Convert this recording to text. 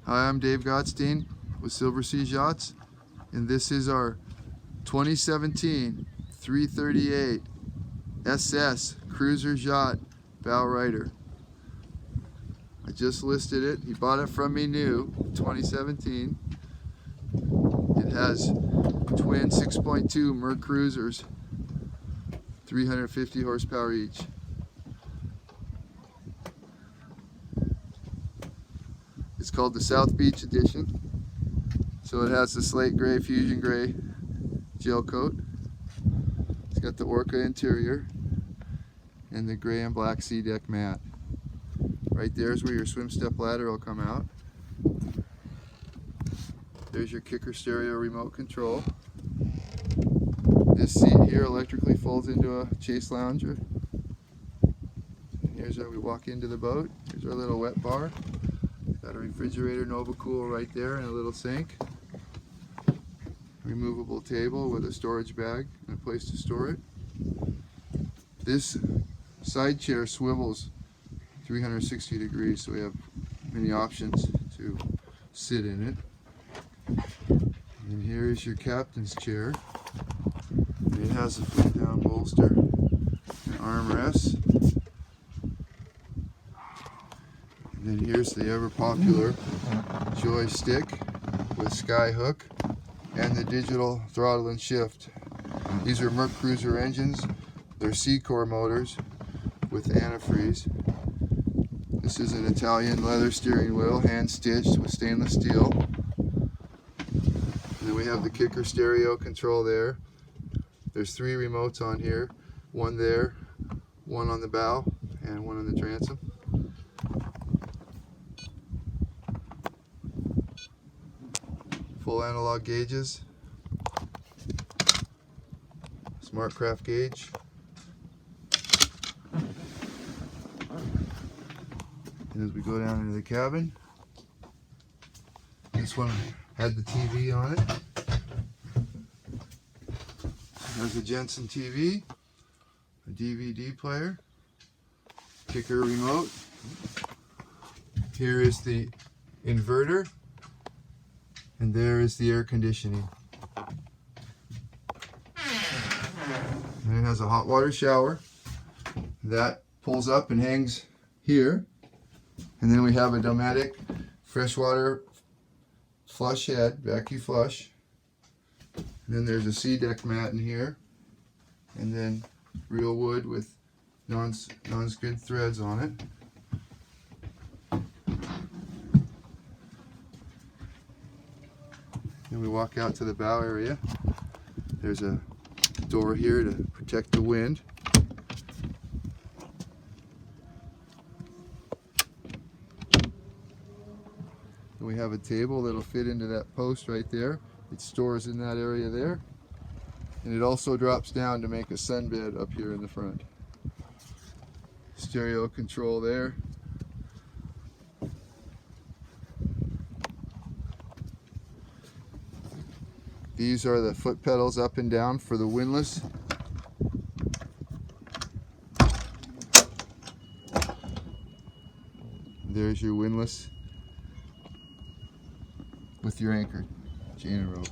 Hi, I'm Dave Gottstein with Silver Sea Yachts, and this is our 2017 338 SS Cruiser Yacht bow rider. I just listed it. He bought it from me new, 2017. It has twin 6.2 Merc Cruisers, 350 horsepower each. It's called the South Beach Edition. So it has the slate gray, fusion gray gel coat. It's got the Orca interior and the gray and black sea deck mat. Right there is where your swim step ladder will come out. There's your kicker stereo remote control. This seat here electrically folds into a chase lounger. And here's how we walk into the boat. Here's our little wet bar. Got a refrigerator Nova Cool right there and a little sink. Removable table with a storage bag and a place to store it. This side chair swivels 360 degrees, so we have many options to sit in it. And here is your captain's chair. It has a flip down bolster, an armrest. And then here's the ever popular joystick with skyhook and the digital throttle and shift. These are Merc Cruiser engines. They're Seacore motors with antifreeze. This is an Italian leather steering wheel, hand stitched with stainless steel. And then we have the kicker stereo control there. There's 3 remotes on here, one there, one on the bow, and one on the transom. Full analog gauges, smart craft gauge, and as we go down into the cabin, this one had the TV on it. There's a Jensen TV, a DVD player, kicker remote. Here is the inverter. And there is the air conditioning. And it has a hot water shower that pulls up and hangs here. And then we have a Dometic freshwater flush head, vacuum flush. And then there's a sea deck mat in here. And then real wood with non-skid threads on it. And we walk out to the bow area. There's a door here to protect the wind. And we have a table that'll fit into that post right there. It stores in that area there. And it also drops down to make a sunbed up here in the front. Stereo control there. These are the foot pedals up and down for the windlass. There's your windlass with your anchor, chain and rope.